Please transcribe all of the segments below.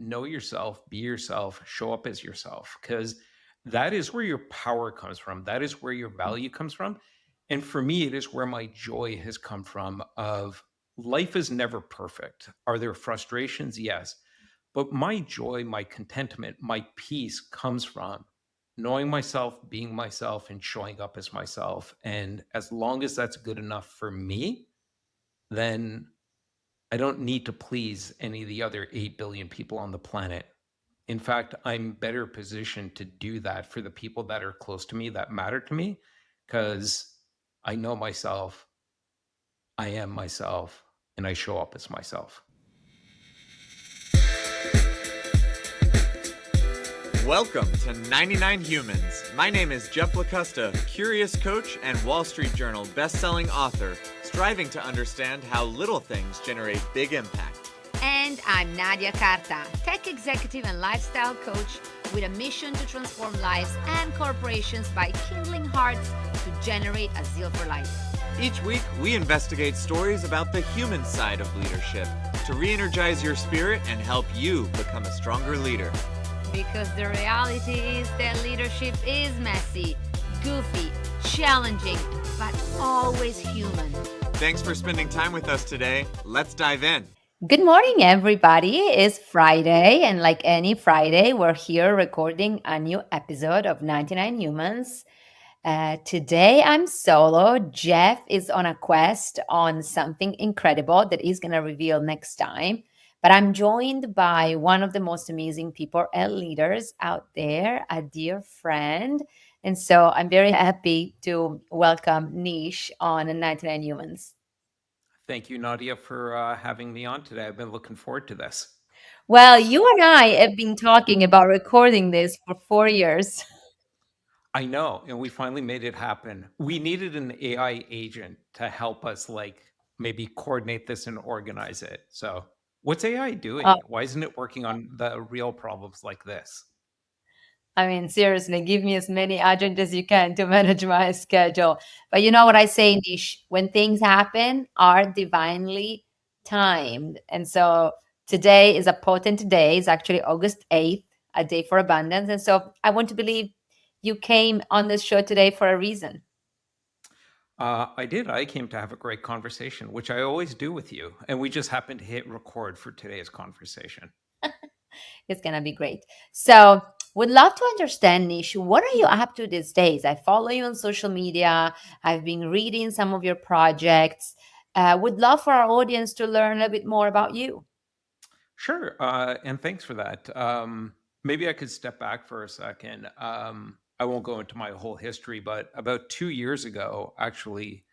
know yourself, be yourself, show up as yourself, because that is where your power comes from. That is where your value comes from. And for me, it is where my joy has come from of life is never perfect. Are there frustrations? Yes. But my joy, my contentment, my peace comes from knowing myself, being myself, and showing up as myself. And as long as that's good enough for me, then I don't need to please any of the other 8 billion people on the planet. In fact, I'm better positioned to do that for the people that are close to me, that matter to me, because I know myself, I am myself, and I show up as myself. Welcome to 99 Humans. My name is Jeff LaCosta, curious coach and Wall Street Journal best-selling author, striving to understand how little things generate big impact. And I'm Nadia Carta, tech executive and lifestyle coach with a mission to transform lives and corporations by kindling hearts to generate a zeal for life. Each week, we investigate stories about the human side of leadership to re-energize your spirit and help you become a stronger leader. Because the reality is that leadership is messy, goofy, challenging, but always human. Thanks for spending time with us today. Let's dive in. Good morning, everybody. It's Friday, and like any Friday, we're here recording a new episode of 99 Humans. Today, I'm solo. Jeff is on a quest on something incredible that he's going to reveal next time. But I'm joined by one of the most amazing people and leaders out there, a dear friend. And so I'm very happy to welcome Nish on 99 Humans. Thank you, Nadia, for having me on today. I've been looking forward to this. Well, you and I have been talking about recording this for 4 years. I know, and we finally made it happen. We needed an AI agent to help us, like, maybe coordinate this and organize it. So, what's AI Uh, doing? Why isn't it working on the real problems like this? I mean, seriously, give me as many agents as you can to manage my schedule. But you know what I say, Nish? When things happen, are divinely timed. And so today is a potent day. It's actually August 8th, a day for abundance. And so I want to believe you came on this show today for a reason. I did. I came to have a great conversation, which I always do with you. And we just happened to hit record for today's conversation. It's gonna be great. So, would love to understand, Nish, what are you up to these days? I follow you on social media. I've been reading some of your projects. Would love for our audience to learn a little bit more about you. Sure. And thanks for that. Maybe I could step back for a second. I won't go into my whole history, but about 2 years ago, actually,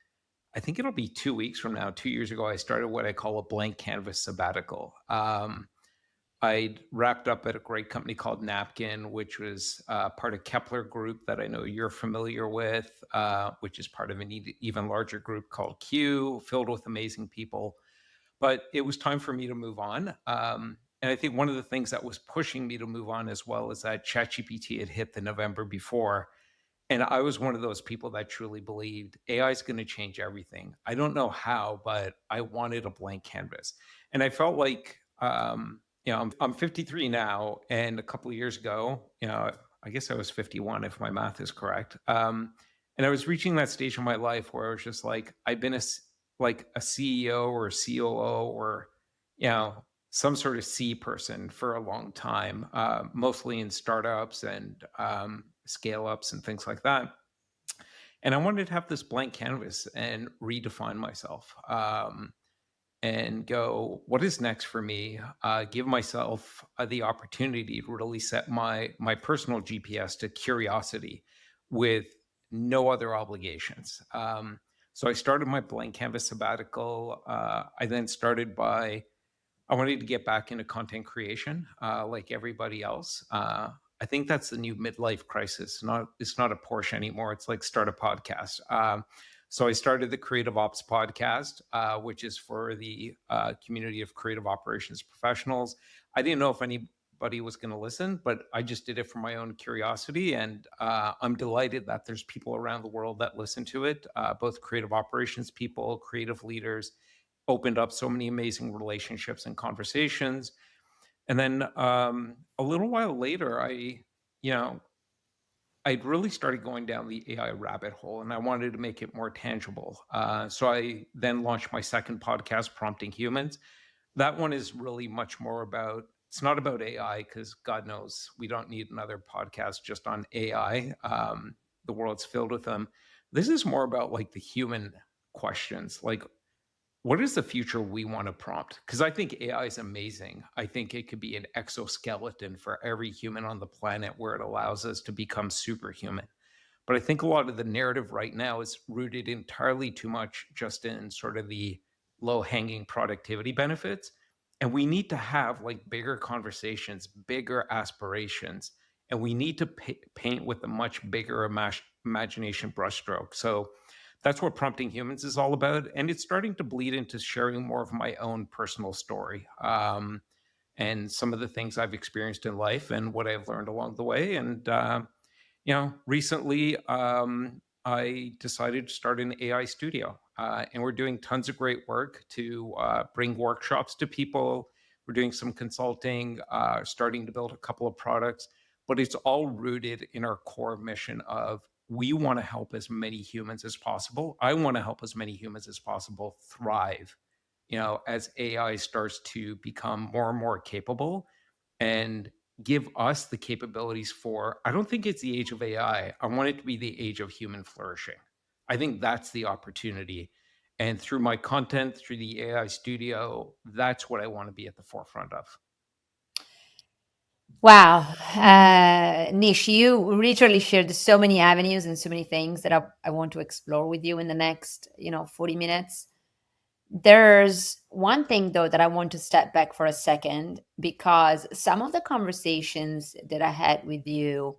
I think it'll be 2 weeks from now. 2 years ago, I started what I call a blank canvas sabbatical. I'd wrapped up at a great company called Napkin, which was part of Kepler Group that I know you're familiar with, which is part of an even larger group called Q, filled with amazing people. But it was time for me to move on. And I think one of the things that was pushing me to move on as well is that ChatGPT had hit the November before. And I was one of those people that truly believed AI is going to change everything. I don't know how, but I wanted a blank canvas. And I felt like, I'm 53 now. And a couple of years ago, I guess I was 51 if my math is correct. And I was reaching that stage in my life where I was just like, I've been like a CEO or a COO or, you know, some sort of C person for a long time, mostly in startups and scale ups and things like that. And I wanted to have this blank canvas and redefine myself, and go, what is next for me? Give myself the opportunity to really set my personal GPS to curiosity with no other obligations. So I started my blank canvas sabbatical. I then started by I wanted to get back into content creation, like everybody else. I think that's the new midlife crisis. It's not a Porsche anymore. It's like start a podcast. So I started the Creative Ops podcast, which is for the community of creative operations professionals. I didn't know if anybody was going to listen, but I just did it for my own curiosity, and I'm delighted that there's people around the world that listen to it, both creative operations people, creative leaders. Opened up so many amazing relationships and conversations. And then a little while later, you know, I'd really started going down the AI rabbit hole and I wanted to make it more tangible. So I then launched my second podcast, Prompting Humans. That one is really much more about, it's not about AI because God knows we don't need another podcast just on AI. The world's filled with them. This is more about like the human questions, like what is the future we want to prompt? Because I think AI is amazing. I think it could be an exoskeleton for every human on the planet where it allows us to become superhuman. But I think a lot of the narrative right now is rooted entirely too much just in sort of the low hanging productivity benefits. And we need to have like bigger conversations, bigger aspirations, and we need to paint with a much bigger imagination brushstroke. So that's what Prompting Humans is all about. And it's starting to bleed into sharing more of my own personal story. And some of the things I've experienced in life and what I've learned along the way. And recently I decided to start an AI studio, and we're doing tons of great work to bring workshops to people. We're doing some consulting, starting to build a couple of products, but it's all rooted in our core mission of we want to help as many humans as possible. I want to help as many humans as possible thrive, as AI starts to become more and more capable and give us the capabilities for, I don't think it's the age of AI. I want it to be the age of human flourishing. I think that's the opportunity. And through my content, through the AI studio, that's what I want to be at the forefront of. Wow. Nish, you literally shared so many avenues and so many things that I want to explore with you in the next, 40 minutes. There's one thing though that I want to step back for a second because some of the conversations that I had with you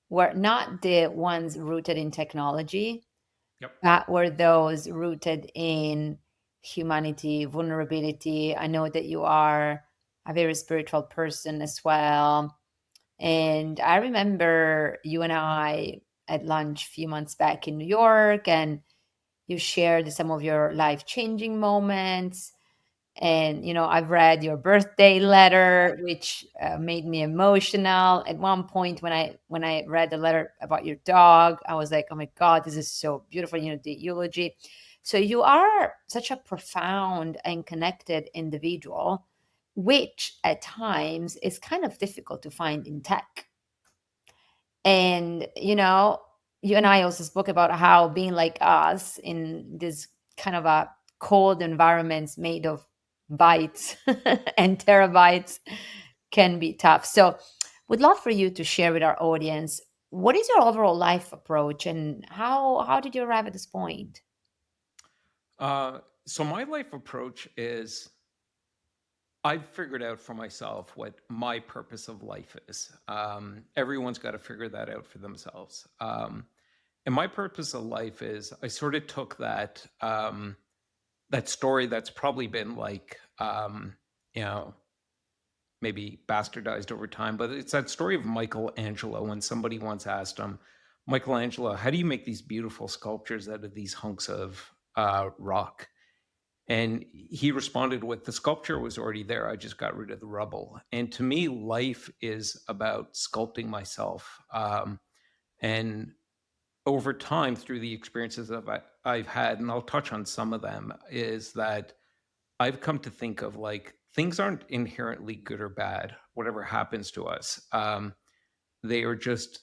were not the ones rooted in technology, Yep. but were those rooted in humanity, vulnerability. I know that you are a very spiritual person as well. And I remember you and I at lunch a few months back in New York, and you shared some of your life changing moments. And I've read your birthday letter, which made me emotional. At one point, when I read the letter about your dog, I was like, oh my god, this is so beautiful. The eulogy. So you are such a profound and connected individual, which at times is kind of difficult to find in tech. And you and I also spoke about how being like us in this kind of a cold environments made of bytes and terabytes can be tough. So would love for you to share with our audience, what is your overall life approach and how did you arrive at this point? So my life approach is I've figured out for myself what my purpose of life is. Everyone's got to figure that out for themselves. And my purpose of life is I sort of took that story that's probably been like you know maybe bastardized over time, but it's that story of Michelangelo when somebody once asked him, Michelangelo, how do you make these beautiful sculptures out of these hunks of rock? And he responded with, the sculpture was already there. I just got rid of the rubble. And to me, life is about sculpting myself. And over time, through the experiences I've had, and I'll touch on some of them, is that I've come to think of like things aren't inherently good or bad, whatever happens to us. They are just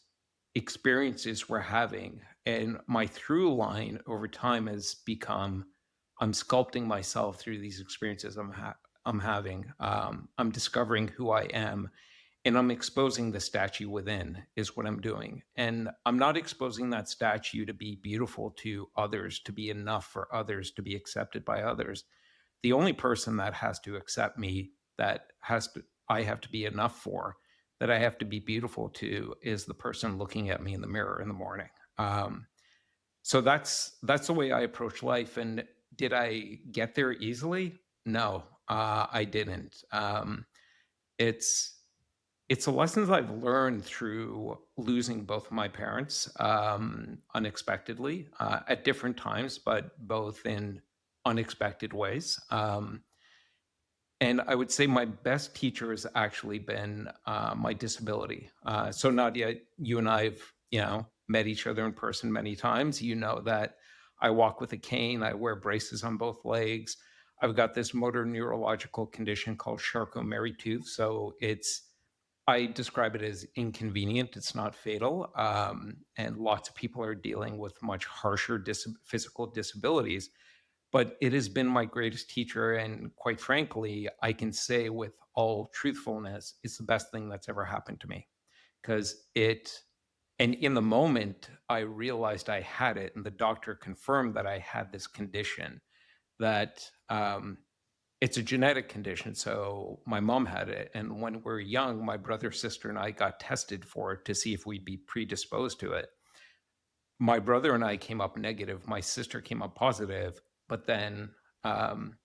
experiences we're having. And my through line over time has become I'm sculpting myself through these experiences I'm having. I'm discovering who I am and I'm exposing the statue within, is what I'm doing. And I'm not exposing that statue to be beautiful to others, to be enough for others, to be accepted by others. The only person that has to accept me, that has to, I have to be enough for, that I have to be beautiful to, is the person looking at me in the mirror in the morning. So that's the way I approach life. And did I get there easily? No, I didn't. It's it's the lessons I've learned through losing both of my parents unexpectedly at different times, but both in unexpected ways. And I would say my best teacher has actually been my disability. So Nadia, you and I've met each other in person many times. You know that I walk with a cane. I wear braces on both legs. I've got this motor neurological condition called Charcot-Marie-Tooth. So I describe it as inconvenient. It's not fatal, and lots of people are dealing with much harsher physical disabilities, but it has been my greatest teacher, and quite frankly, I can say with all truthfulness, it's the best thing that's ever happened to me, 'cause and in the moment, I realized I had it, and the doctor confirmed that I had this condition that, it's a genetic condition, so my mom had it, and when we were young, my brother, sister, and I got tested for it to see if we'd be predisposed to it. My brother and I came up negative, my sister came up positive, but then, um,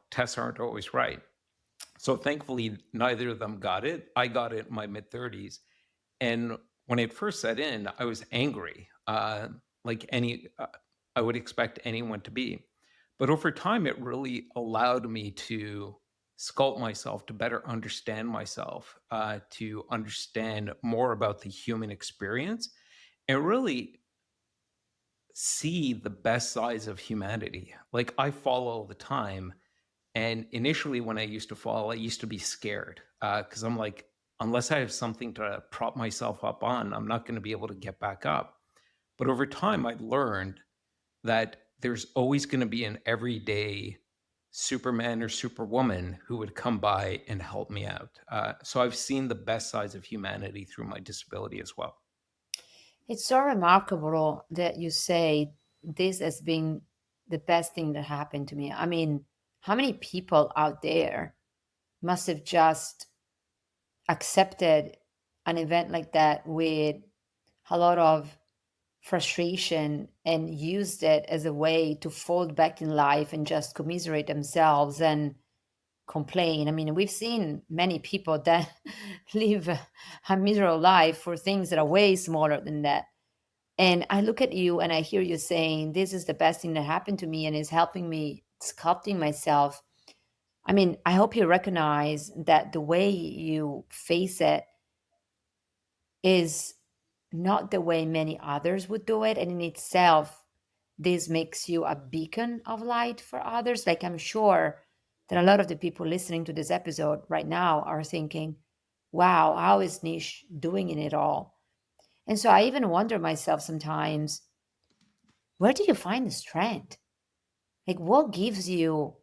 tests aren't always right. So thankfully, neither of them got it. I got it in my mid-30s, and when it first set in, I was angry, like I would expect anyone to be. But over time, it really allowed me to sculpt myself to better understand myself, to understand more about the human experience, and really see the best sides of humanity. Like, I fall all the time, and initially, when I used to fall, I used to be scared, because I'm like, unless I have something to prop myself up on, I'm not gonna be able to get back up. But over time, I learned that there's always gonna be an everyday Superman or Superwoman who would come by and help me out. So I've seen the best sides of humanity through my disability as well. It's so remarkable that you say this has been the best thing that happened to me. I mean, how many people out there must have just accepted an event like that with a lot of frustration and used it as a way to fold back in life and just commiserate themselves and complain. I mean, we've seen many people that live a miserable life for things that are way smaller than that. And I look at you and I hear you saying, this is the best thing that happened to me and is helping me sculpting myself. I mean, I hope you recognize that the way you face it is not the way many others would do it. And in itself, this makes you a beacon of light for others. Like, I'm sure that a lot of the people listening to this episode right now are thinking, wow, how is Nish doing in it all? And so I even wonder myself sometimes, where do you find the strength? Like, what gives you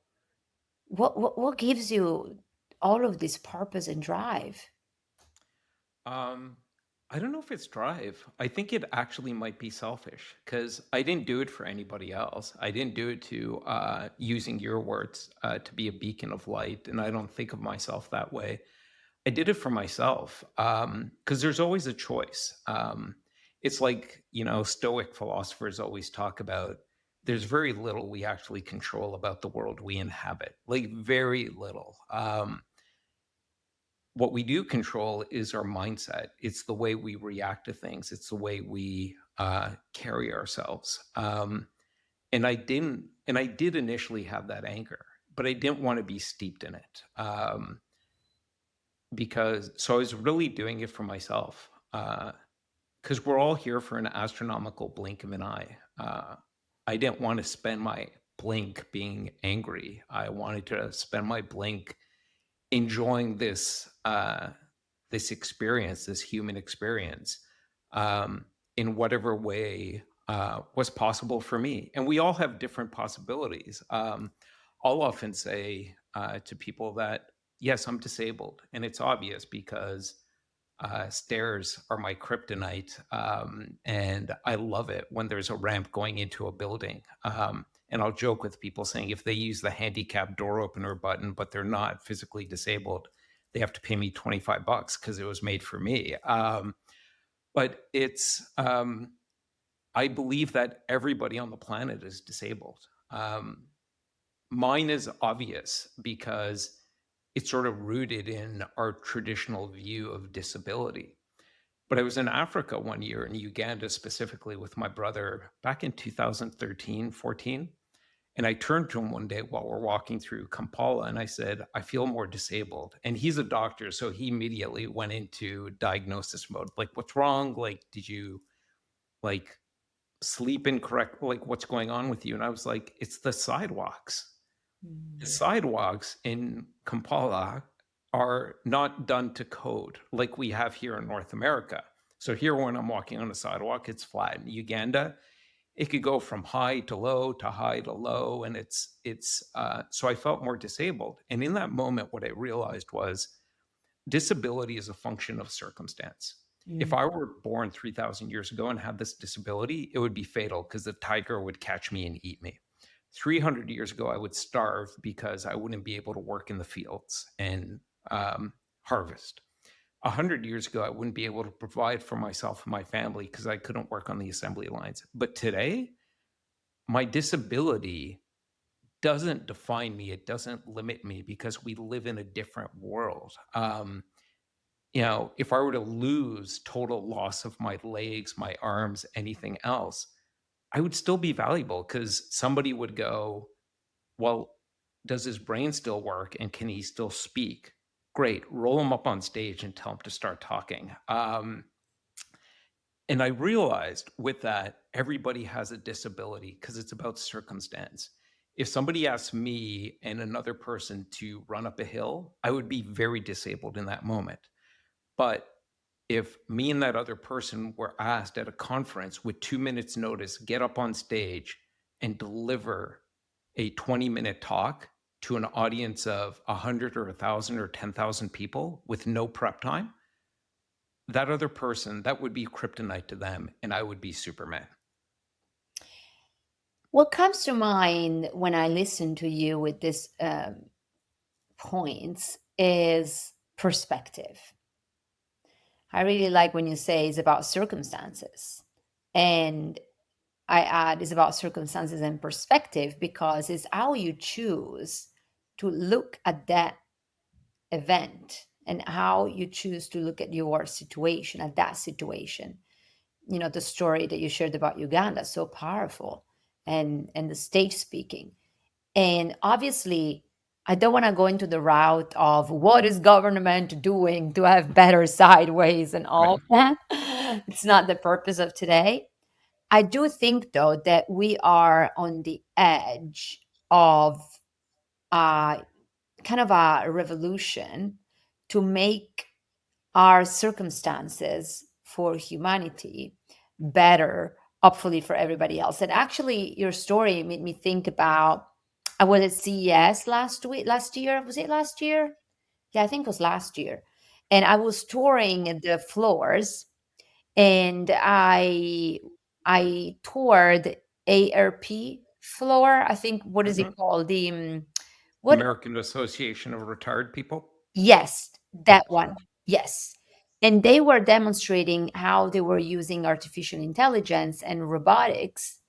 what gives you all of this purpose and drive? Um, I don't know if it's drive. I think it actually might be selfish because I didn't do it for anybody else. I didn't do it to, using your words, to be a beacon of light, and I don't think of myself that way. I did it for myself, because there's always a choice. It's like, Stoic philosophers always talk about there's very little we actually control about the world we inhabit, like very little. What we do control is our mindset. It's the way we react to things. It's the way we carry ourselves. And I did initially have that anger, but I didn't want to be steeped in it. So I was really doing it for myself. Because we're all here for an astronomical blink of an eye. I didn't want to spend my blink being angry. I wanted to spend my blink enjoying this experience, this human experience, um, in whatever way was possible for me. And we all have different possibilities. I'll often say to people that, yes, I'm disabled, and it's obvious because stairs are my kryptonite, and I love it when there's a ramp going into a building. And I'll joke with people saying if they use the handicap door opener button, but they're not physically disabled, they have to pay me $25 because it was made for me. But I believe that everybody on the planet is disabled. Mine is obvious because it's sort of rooted in our traditional view of disability. But I was in Africa one year, in Uganda specifically, with my brother back in 2013, 14. And I turned to him one day while we're walking through Kampala and I said, I feel more disabled. And he's a doctor. So he immediately went into diagnosis mode. Like, what's wrong? Like, did you like sleep incorrect? Like, what's going on with you? And I was like, it's the sidewalks. The Mm. sidewalks in Kampala are not done to code like we have here in North America. So here, when I'm walking on a sidewalk, it's flat. In Uganda, it could go from high to low to high to low, and so I felt more disabled. And in that moment, what I realized was disability is a function of circumstance. If Mm. I were born 3,000 years ago and had this disability, it would be fatal because the tiger would catch me and eat me. 300 years ago, I would starve because I wouldn't be able to work in the fields and harvest. 100 years ago, I wouldn't be able to provide for myself and my family because I couldn't work on the assembly lines. But today, my disability doesn't define me. It doesn't limit me because we live in a different world. If I were to lose total loss of my legs, my arms, anything else, I would still be valuable because somebody would go, well, does his brain still work and can he still speak? Great. Roll him up on stage and tell him to start talking. And I realized with that, everybody has a disability because it's about circumstance. If somebody asked me and another person to run up a hill, I would be very disabled in that moment. But if me and that other person were asked at a conference with 2 minutes notice, get up on stage and deliver a 20-minute talk to an audience of 100 or 1,000 or 10,000 people with no prep time, that other person, that would be kryptonite to them, and I would be Superman. What comes to mind when I listen to you with these points is perspective. I really like when you say it's about circumstances. And I add it's about circumstances and perspective because it's how you choose to look at that event and how you choose to look at your situation, at that situation. The story that you shared about Uganda, so powerful, and the stage speaking. And obviously, I don't want to go into the route of what is government doing to have better sideways and Right. all that. It's not the purpose of today. I do think, though, that we are on the edge of uh, kind of a revolution to make our circumstances for humanity better, hopefully for everybody else. And actually, your story made me think about I was at CES last year. Was it last year? Yeah, I think it was last year. And I was touring the floors, and I toured ARP floor. I think what is it Mhm. called? What American Association of Retired People. Yes, Yeah. that one. Yes. And they were demonstrating how they were using artificial intelligence and robotics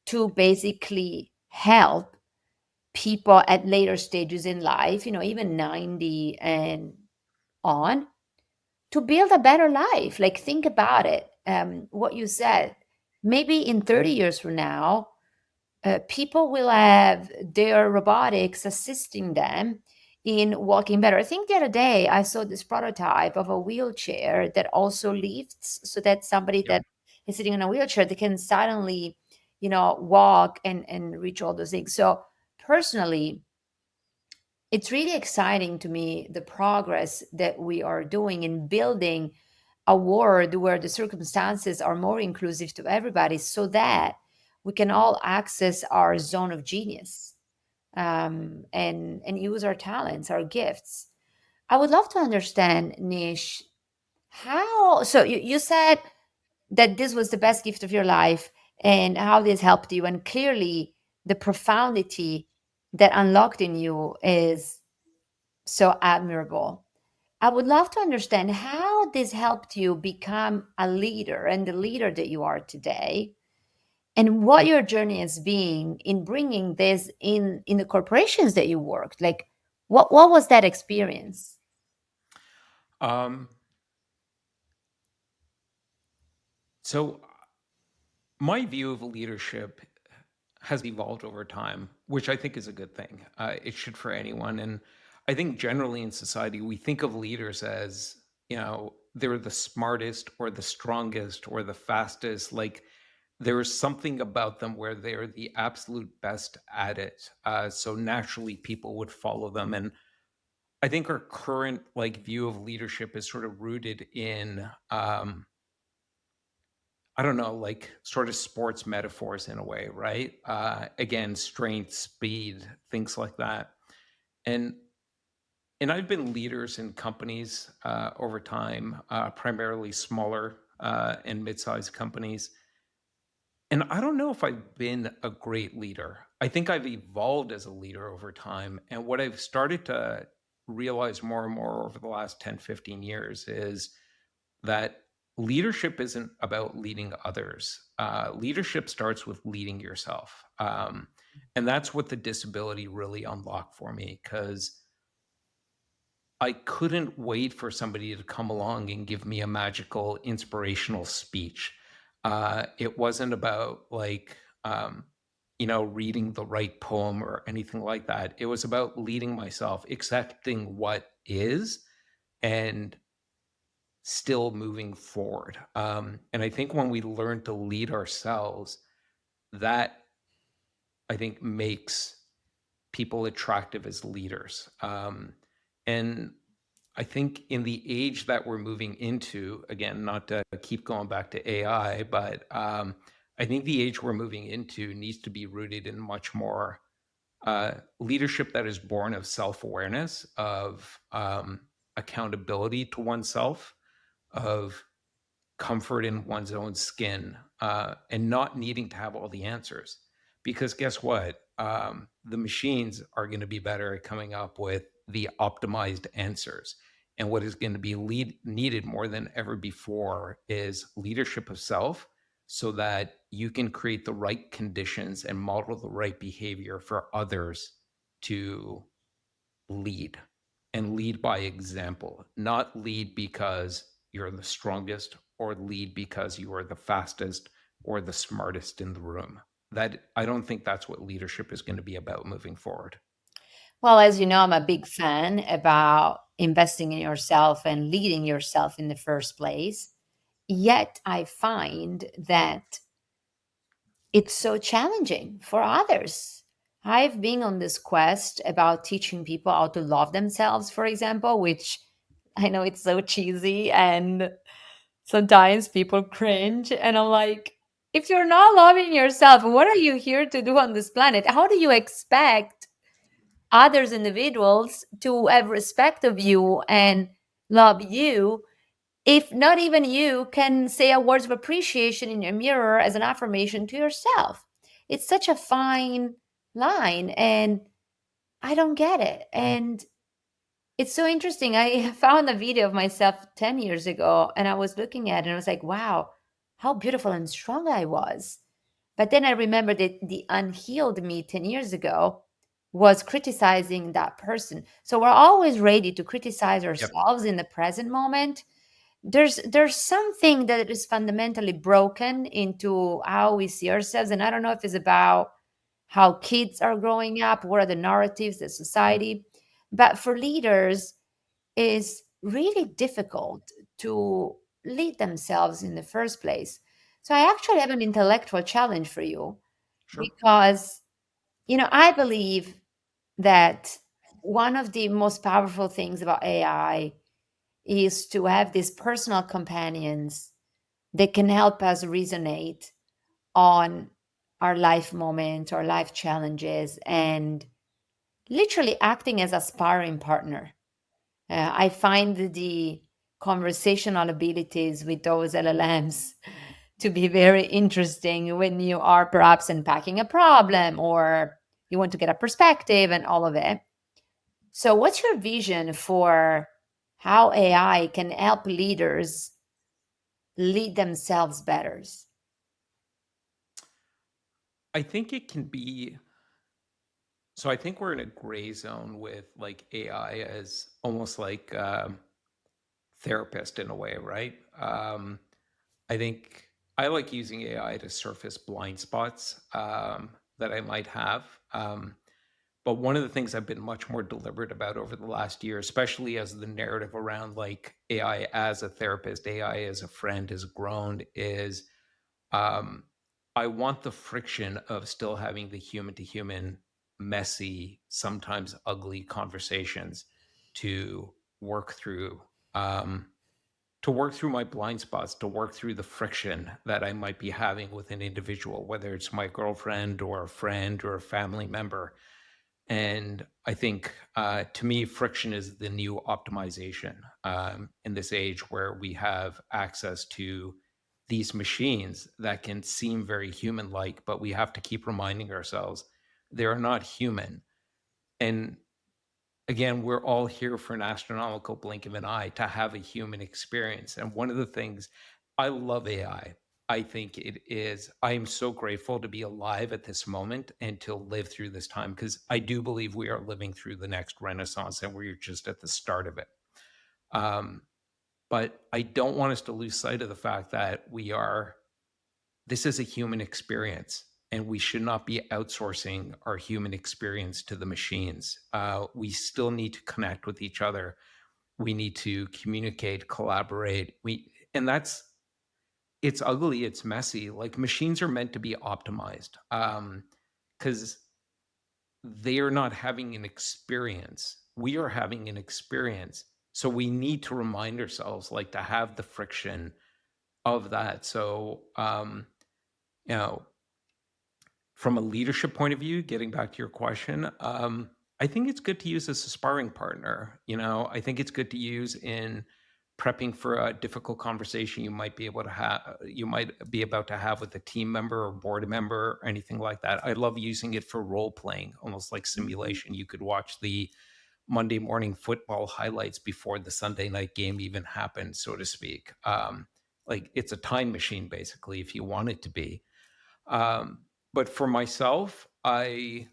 to basically help people at later stages in life, even 90 and on, to build a better life. Like, think about it. What you said, maybe in 30 years from now, people will have their robotics assisting them in walking better. I think the other day I saw this prototype of a wheelchair that also lifts so that somebody Yep. that is sitting in a wheelchair, they can suddenly, walk and reach all those things. So personally, it's really exciting to me the progress that we are doing in building a world where the circumstances are more inclusive to everybody so that we can all access our zone of genius, and use our talents, our gifts. I would love to understand, Nish, how so you said that this was the best gift of your life and how this helped you, and clearly the profundity that unlocked in you is so admirable. I would love to understand how this helped you become a leader and the leader that you are today, and what your journey has been in bringing this in the corporations that you worked. Like, what was that experience? Um, so my view of leadership has evolved over time, which I think is a good thing. It should for anyone. And I think generally in society, we think of leaders as, they're the smartest or the strongest or the fastest. Like there is something about them where they're the absolute best at it. So naturally, people would follow them. And I think our current view of leadership is sort of rooted in I don't know, like sort of sports metaphors in a way, right? Again, strength, speed, things like that. And I've been leaders in companies over time, primarily smaller and mid-sized companies. And I don't know if I've been a great leader. I think I've evolved as a leader over time. And what I've started to realize more and more over the last 10, 15 years is that leadership isn't about leading others. Leadership starts with leading yourself. And that's what the disability really unlocked for me because I couldn't wait for somebody to come along and give me a magical, inspirational speech. It wasn't about reading the right poem or anything like that. It was about leading myself, accepting what is, and still moving forward. And I think when we learn to lead ourselves, that I think makes people attractive as leaders. And I think in the age that we're moving into, again, not to keep going back to AI, but I think the age we're moving into needs to be rooted in much more leadership that is born of self awareness, of accountability to oneself, of comfort in one's own skin, and not needing to have all the answers. Because guess what? The machines are going to be better at coming up with the optimized answers. And what is going to be needed more than ever before is leadership of self so that you can create the right conditions and model the right behavior for others to lead and lead by example, not lead because you're the strongest or lead because you are the fastest or the smartest in the room. That I don't think that's what leadership is going to be about moving forward. Well, as you know, I'm a big fan about investing in yourself and leading yourself in the first place. Yet I find that it's so challenging for others. I've been on this quest about teaching people how to love themselves, for example, which I know it's so cheesy and sometimes people cringe. And I'm like, if you're not loving yourself, what are you here to do on this planet? How do you expect others individuals to have respect of you and love you if not even you can say a words of appreciation in your mirror as an affirmation to yourself? It's such a fine line, and I don't get it. And it's so interesting. I found a video of myself 10 years ago and I was looking at it and I was like, wow, how beautiful and strong I was. But then I remembered that the unhealed me 10 years ago was criticizing that person. So we're always ready to criticize Yep. ourselves in the present moment. There's something that is fundamentally broken into how we see ourselves. And I don't know if it's about how kids are growing up, what are the narratives, the society. But for leaders, is really difficult to lead themselves in the first place. So I actually have an intellectual challenge for you Sure. because, I believe that one of the most powerful things about AI is to have these personal companions that can help us resonate on our life moments, our life challenges, and literally acting as a sparring partner. I find the conversational abilities with those LLMs to be very interesting when you are perhaps unpacking a problem or you want to get a perspective and all of it. So, what's your vision for how AI can help leaders lead themselves better? I think it can be so I think we're in a gray zone with AI as almost like therapist in a way, right? I think I like using AI to surface blind spots. that I might have. But one of the things I've been much more deliberate about over the last year, especially as the narrative around like AI as a therapist, AI as a friend has grown, is um, I want the friction of still having the human to human, messy, sometimes ugly conversations to work through. Um, to work through my blind spots, to work through the friction that I might be having with an individual, whether it's my girlfriend or a friend or a family member. And I think to me, friction is the new optimization in this age where we have access to these machines that can seem very human like, but we have to keep reminding ourselves they are not human. And again, we're all here for an astronomical blink of an eye to have a human experience. And one of the things I love AI. I think it is, I am so grateful to be alive at this moment and to live through this time because I do believe we are living through the next renaissance and we're just at the start of it. Um, but I don't want us to lose sight of the fact that this is a human experience and we should not be outsourcing our human experience to the machines. We still need to connect with each other. We need to communicate, collaborate. And that's it's ugly, it's messy. Like machines are meant to be optimized because they are not having an experience. We are having an experience. So we need to remind ourselves, like, to have the friction of that. So, you know, from a leadership point of view, getting back to your question, I think it's good to use as a sparring partner. I think it's good to use in prepping for a difficult conversation you might be about to have with a team member or board member or anything like that. I love using it for role playing, almost like Mhm. simulation. You could watch the Monday morning football highlights before the Sunday night game even happened, so to speak. Like it's a time machine, basically, if you want it to be. But for myself, I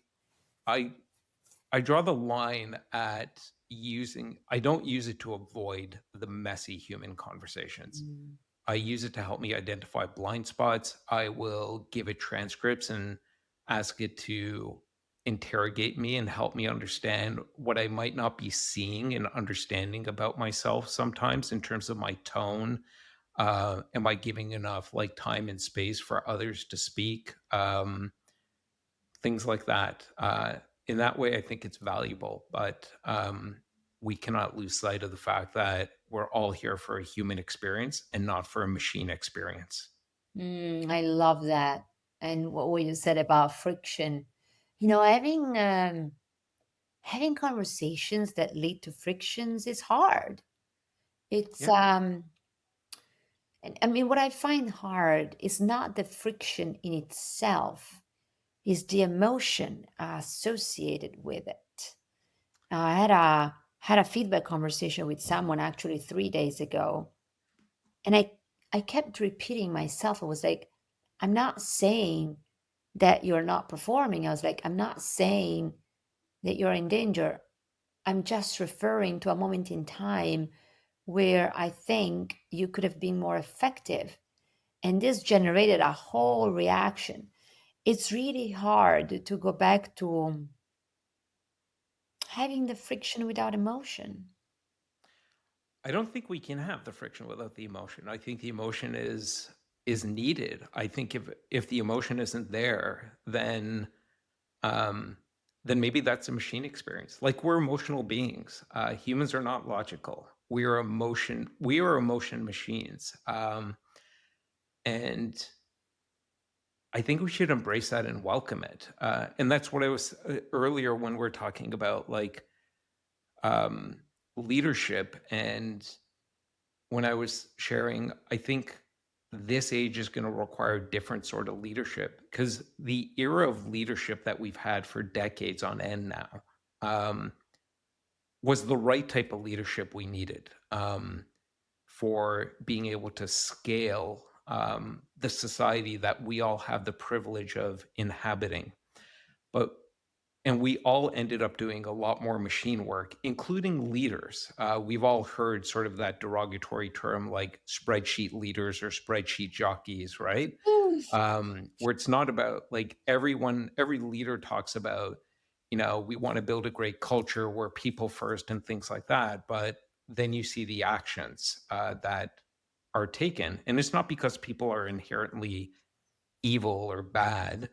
I draw the line at using I don't use it to avoid the messy human conversations. Mm. I use it to help me identify blind spots. I will give it transcripts and ask it to interrogate me and help me understand what I might not be seeing and understanding about myself sometimes in terms of my tone. Am I giving enough like time and space for others to speak? Things like that. In that way, I think it's valuable, but we cannot lose sight of the fact that we're all here for a human experience and not for a machine experience. I love that. And what you said about friction, having conversations that lead to frictions is hard. It's Yeah. and I mean, what I find hard is not the friction in itself, is the emotion associated with it. I had a feedback conversation with someone actually 3 days ago, and I kept repeating myself. I was like, I'm not saying that you're not performing. I was like, I'm not saying that you're in danger. I'm just referring to a moment in time where I think you could have been more effective. And this generated a whole reaction. It's really hard to go back to having the friction without emotion. I don't think we can have the friction without the emotion. I think the emotion is needed. I think if the emotion isn't there, um, then maybe that's a machine experience. Like we're emotional beings. Humans are not logical. We are emotion machines. And I think we should embrace that and welcome it. And that's what I was earlier when we're talking about like um, leadership. And when I was sharing, I think this age is going to require different sort of leadership because the era of leadership that we've had for decades on end now um, was the right type of leadership we needed. For being able to scale the society that we all have the privilege of inhabiting. But and we all ended up doing a lot more machine work, including leaders. We've all heard sort of that derogatory term like spreadsheet leaders or spreadsheet jockeys, right? where it's not about like every leader talks about, we want to build a great culture where people first and things like that. But then you see the actions that are taken. And it's not because people are inherently evil or bad.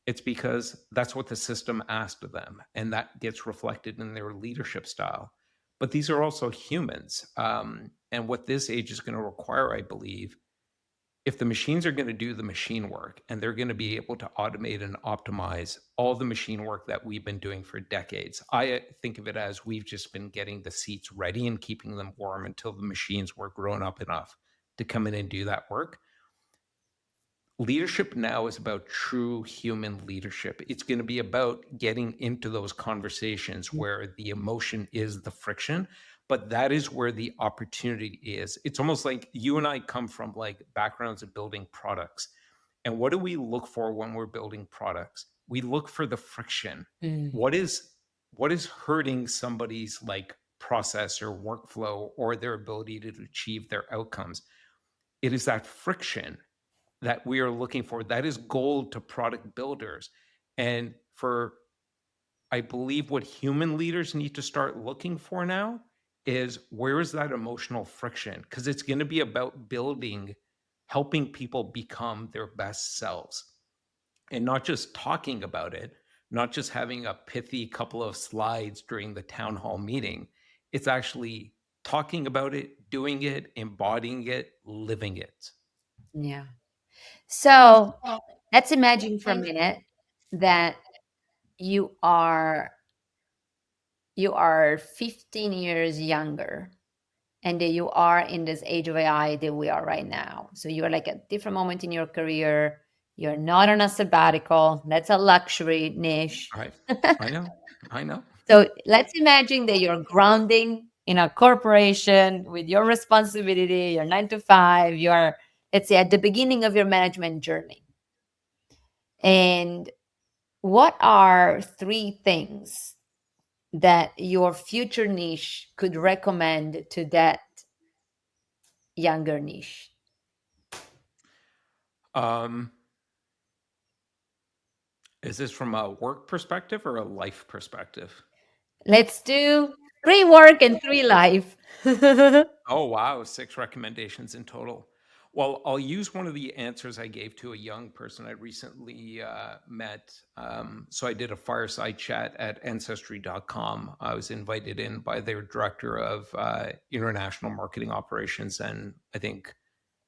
It's because that's what the system asked of them. And that gets reflected in their leadership style. But these are also humans. And what this age is going to require, I believe, if the machines are going to do the machine work and they're going to be able to automate and optimize all the machine work that we've been doing for decades, I think of it as we've just been getting the seats ready and keeping them warm until the machines were grown up enough to come in and do that work. Leadership now is about true human leadership. It's going to be about getting into those conversations where the emotion is the friction, but that is where the opportunity is. It's almost like you and I come from like backgrounds of building products. And what do we look for when we're building products? We look for the friction. Mm, What is hurting somebody's like process or workflow or their ability to achieve their outcomes? It is that friction that we are looking for. That is gold to product builders. And for, I believe, what human leaders need to start looking for now is where is that emotional friction? Because it's going to be about building, helping people become their best selves and not just talking about it, not just having a pithy couple of slides during the town hall meeting. It's actually talking about it, doing it, embodying it, living it. yeah. So let's imagine for a minute that you are you are 15 years younger and that you are in this age of AI that we are right now. So you're like at a different moment in your career. You're not on a sabbatical. That's a luxury niche. I I know. I know. So let's imagine that you're grounding in a corporation with your responsibility, your 9 to 5, you're, let's say, at the beginning of your management journey. And what are 3 things that your future niche could recommend to that younger niche? Um, is this from a work perspective or a life perspective? Let's do 3 work and 3 life. Oh, wow, 6 recommendations in total. Well, I'll use one of the answers I gave to a young person I recently met. So I did a fireside chat at ancestry.com. I was invited in by their director of international marketing operations, and I think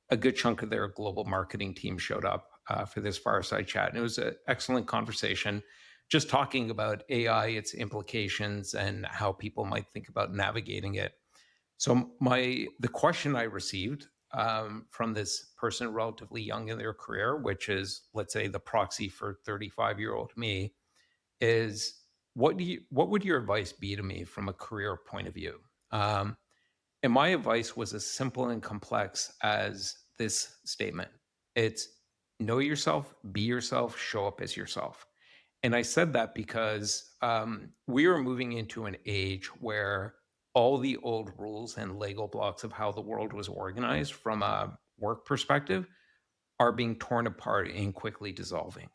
a good chunk of their global marketing team showed up for this fireside chat. And it was an excellent conversation, just talking about AI, its implications, and how people might think about navigating it. So the question I received from this person relatively young in their career, which is, let's say, the proxy for 35-year-old me, is what would your advice be to me from a career point of view? Um, and my advice was as simple and complex as this statement. It's know yourself, be yourself, show up as yourself. And I said that because we are moving into an age where all the old rules and Lego blocks of how the world was organized from a work perspective are being torn apart and quickly dissolving.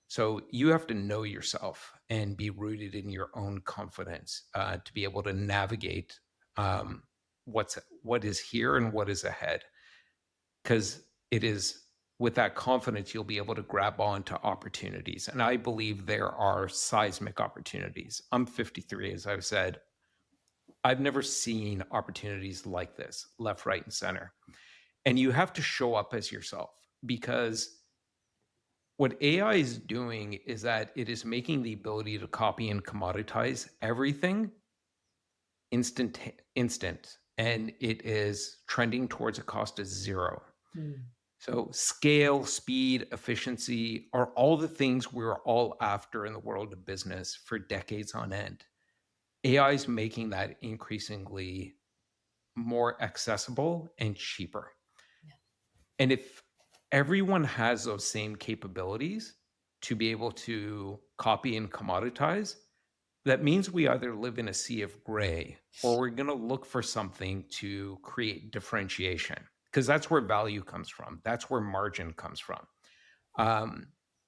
So you have to know yourself and be rooted in your own confidence to be able to navigate um, what is here and what is ahead. Because it is with that confidence you'll be able to grab on to opportunities. And I believe there are seismic opportunities. I'm 53, as I've said. I've never seen opportunities like this, left, right, and center. And you have to show up as yourself because what AI is doing is that it is making the ability to copy and commoditize everything instant, and it is trending towards a cost of zero. Mm, So scale, speed, efficiency are all the things we're all after in the world of business for decades on end. AI is making that increasingly more accessible and cheaper. And if everyone has those same capabilities to be able to copy and commoditize, that means we either live in a sea of gray or we're going to look for something to create differentiation. because that's where value comes from. That's where margin comes from. Um,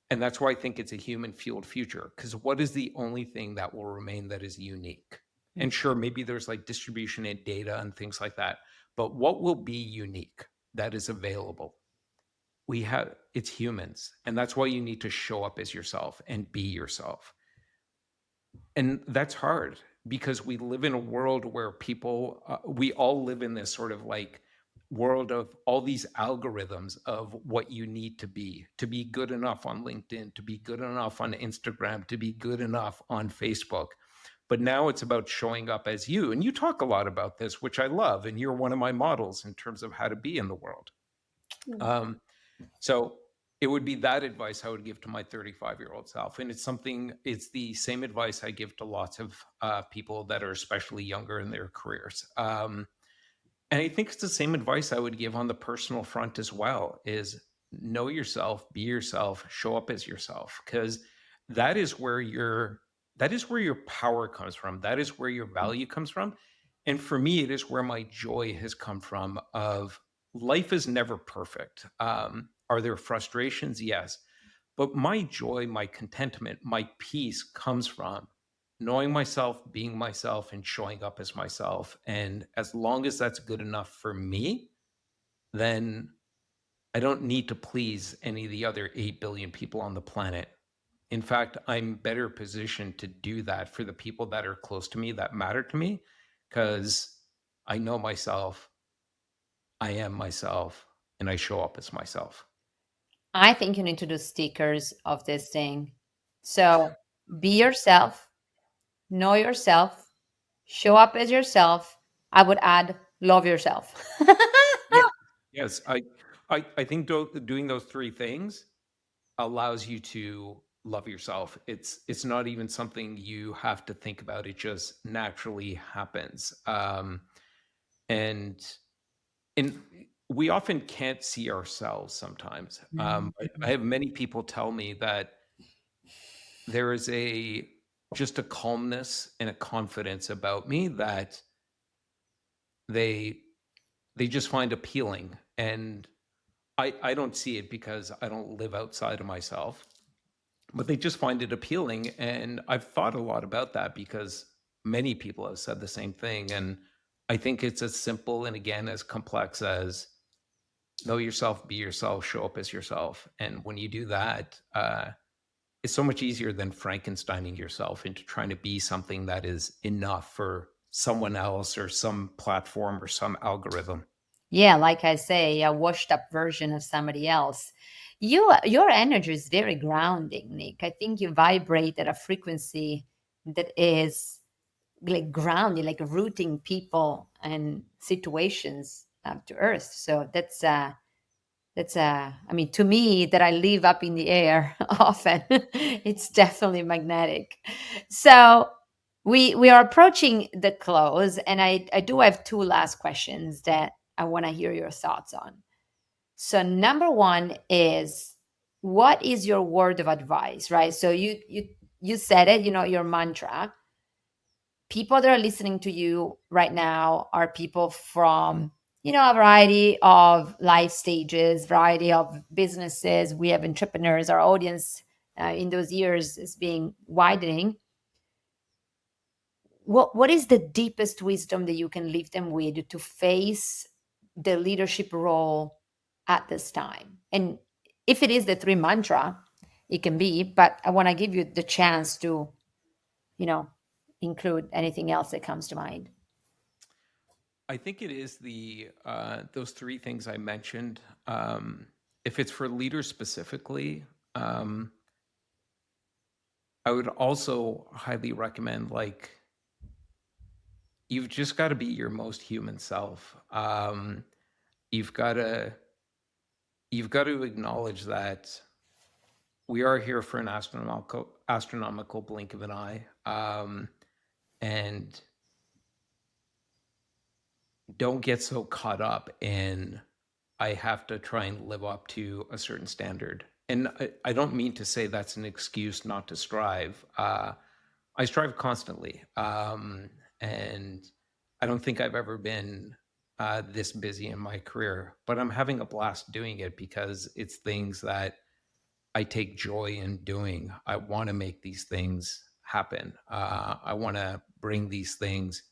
and that's why I think it's a human fueled future. Because what is the only thing that will remain that is unique? And sure, maybe there's like distribution and data and things like that. But what will be unique that is available? It's humans. And that's why you need to show up as yourself and be yourself. And that's hard because we live in a world where we all live in this sort of like world of all these algorithms of what you need to be good enough on LinkedIn, to be good enough on Instagram, to be good enough on Facebook. But now it's about showing up as you. And you talk a lot about this, which I love. And you're one of my models in terms of how to be in the world. Um, so it would be that advice I would give to my 35-year-old self. And it's the same advice I give to lots of people that are especially younger in their careers. And I think it's the same advice I would give on the personal front as well is know yourself, be yourself, show up as yourself, because that is where your power comes from. That is where your value comes from. And for me, it is where my joy has come from of life is never perfect. Are there frustrations? Yes. But my joy, my contentment, my peace comes from knowing myself, being myself, and showing up as myself. And as long as that's good enough for me, then I don't need to please any of the other 8 billion people on the planet. In fact, I'm better positioned to do that for the people that are close to me, that matter to me, because I know myself, I am myself, and I show up as myself. I think you need to do stickers of this thing. So be yourself, know yourself, show up as yourself. I would add love yourself. Yeah. Yes, I think doing those three things allows you to love yourself. It's not even something you have to think about. It just naturally happens. And and we often can't see ourselves sometimes. I have many people tell me that there is a just a calmness and a confidence about me that they they just find appealing. And I don't see it because I don't live outside of myself, but they just find it appealing. And I've thought a lot about that because many people have said the same thing. And I think it's as simple and again as complex as know yourself, be yourself, show up as yourself. And when you do that, it's so much easier than Frankensteining yourself into trying to be something that is enough for someone else or some platform or some algorithm. Yeah, like I say, a washed up version of somebody else. Your energy is very grounding, Nick. I think you vibrate at a frequency that is like grounding, like rooting people and situations to earth. So I mean, to me, that I live up in the air often, it's definitely magnetic. So we are approaching the close, and I do have two last questions that I want to hear your thoughts on. So number one is, what is your word of advice, right? So you said it, your mantra. People that are listening to you right now are people from a variety of life stages, variety of businesses. We have entrepreneurs. Our audience in those years is being widening. What is the deepest wisdom that you can leave them with to face the leadership role at this time? And if it is the three mantra, it can be, but I want to give you the chance to you know include anything else that comes to mind. I think it is the those three things I mentioned. If it's for leaders specifically, um, I would also highly recommend like you've just got to be your most human self. You've got to you've got to acknowledge that we are here for an astronomical blink of an eye, and don't get so caught up in I have to try and live up to a certain standard. And I don't mean to say that's an excuse not to strive. I strive constantly, and I don't think I've ever been this busy in my career, but I'm having a blast doing it because it's things that I take joy in doing. I want to make these things happen. I want to bring these things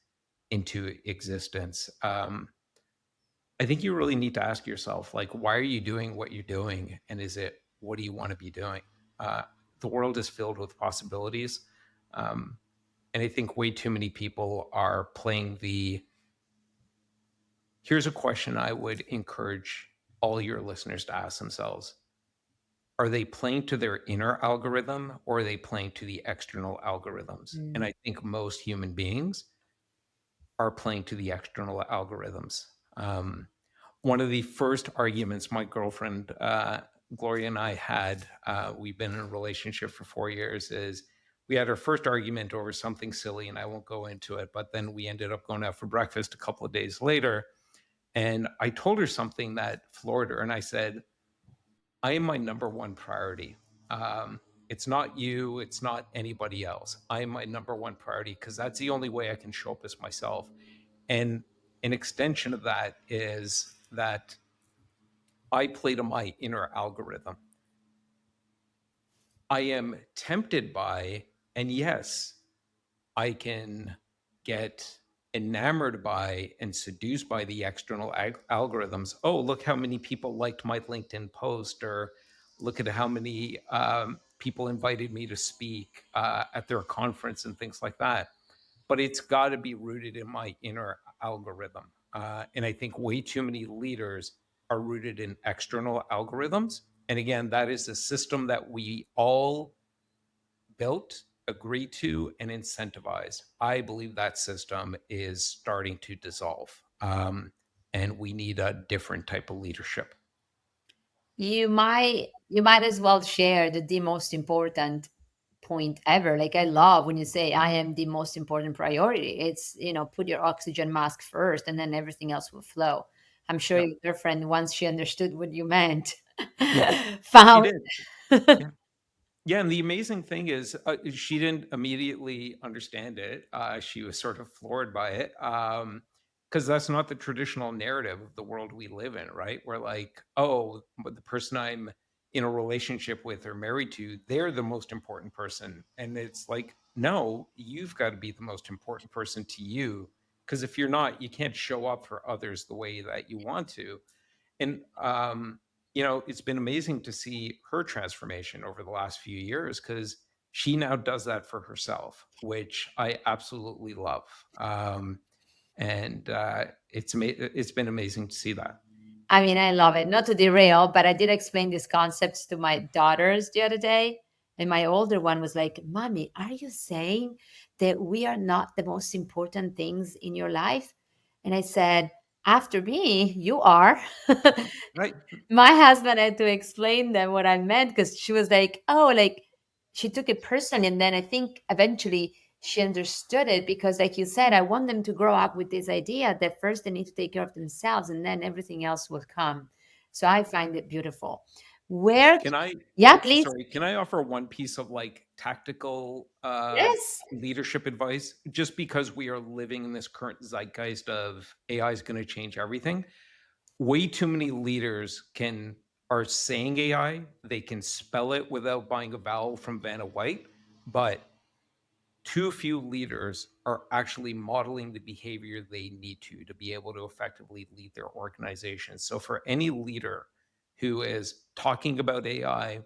into existence. I think you really need to ask yourself, like, why are you doing what you're doing? And is it, what do you want to be doing? Uh, the world is filled with possibilities. Um, and I think way too many people are playing the, here's a question I would encourage all your listeners to ask themselves. Are they playing to their inner algorithm or are they playing to the external algorithms? And Mm. I think most human beings are playing to the external algorithms. Um, One of the first arguments my girlfriend, Gloria, and I had, we've been in a relationship for 4 years, is we had our first argument over something silly, and I won't go into it, but then we ended up going out for breakfast a couple of days later. And I told her something that floored her. And I said, I am my number one priority. Um, it's not you, it's not anybody else. I am my number one priority because that's the only way I can show up as myself. And an extension of that is that I play to my inner algorithm. I am tempted by, and yes, I can get enamored by and seduced by the external algorithms. Oh, look how many people liked my LinkedIn post, or look at how many people invited me to speak at their conference and things like that. But it's got to be rooted in my inner algorithm. And I think way too many leaders are rooted in external algorithms. And again, that is a system that we all built, agree to, and incentivize. I believe that system is starting to dissolve. And we need a different type of leadership. You might as well share the most important point ever. Like, I love when you say I am the most important priority. It's, put your oxygen mask first and then everything else will flow. I'm sure Yeah. your girlfriend, once she understood what you meant, She found. did. Yeah. Yeah, and the amazing thing is, she didn't immediately understand it. She was sort of floored by it, because that's not the traditional narrative of the world we live in, right? We're like, oh, but the person I'm in a relationship with or married to, they're the most important person, and it's like, no, you've got to be the most important person to you, because if you're not, you can't show up for others the way that you want to. And it's been amazing to see her transformation over the last few years because she now does that for herself, which I absolutely love. And it's been amazing to see that. I mean, I love it. Not to derail, but I did explain these concepts to my daughters the other day. And my older one was like, Mommy, are you saying that we are not the most important things in your life? And I said, After me, you are. Right. My husband had to explain them what I meant because she was like, oh, like she took it personally. And then I think eventually she understood it because, like you said, I want them to grow up with this idea that first they need to take care of themselves and then everything else will come. So I find it beautiful. Where, Can I, yeah, please. sorry, can I offer one piece of like tactical Yes. leadership advice? Just because we are living in this current zeitgeist of AI is going to change everything, way too many leaders can are saying AI, they can spell it without buying a vowel from Vanna White, but too few leaders are actually modeling the behavior they need to be able to effectively lead their organization. So for any leader who is talking about AI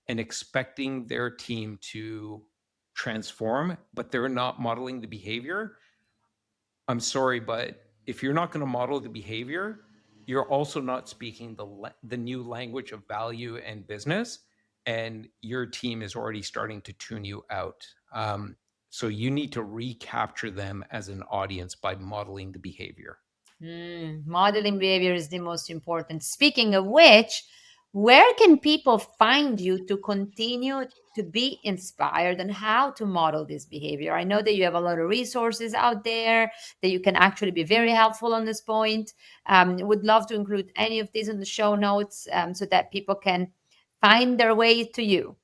and expecting their team to transform, but they're not modeling the behavior, I'm sorry, but if you're not going to model the behavior, you're also not speaking the new language of value and business, and your team is already starting to tune you out. So you need to recapture them as an audience by modeling the behavior. Modeling behavior is the most important. Speaking of which, where can people find you to continue to be inspired and how to model this behavior? I know that you have a lot of resources out there that you can actually be very helpful on this point. Would love to include any of these in the show notes so that people can find their way to you.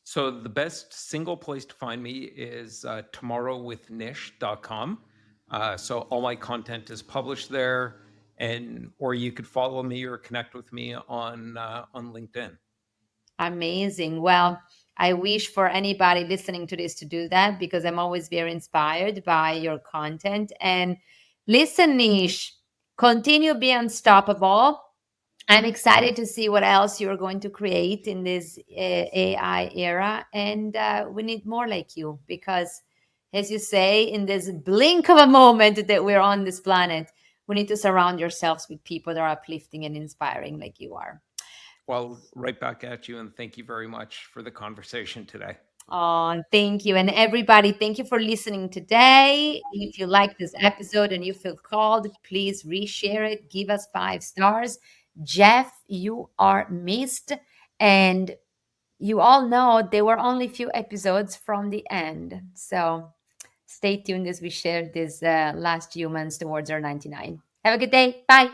So the best single place to find me is tomorrowwithnish.com. So all my content is published there. and or you could follow me or connect with me on LinkedIn. Amazing. Well, I wish for anybody listening to this to do that because I'm always very inspired by your content. And listen, Nish, continue be unstoppable. I'm excited to see what else you're going to create in this AI era. And we need more like you because, as you say, in this blink of a moment that we're on this planet, we need to surround yourselves with people that are uplifting and inspiring like you are. Well, right back at you, and thank you very much for the conversation today. Oh, thank you. And everybody, thank you for listening today. If you like this episode and you feel called, please reshare it. Give us 5 stars. Jeff, you are missed. And you all know there were only few episodes from the end. So stay tuned as we share these last humans towards our 99. Have a good day. Bye.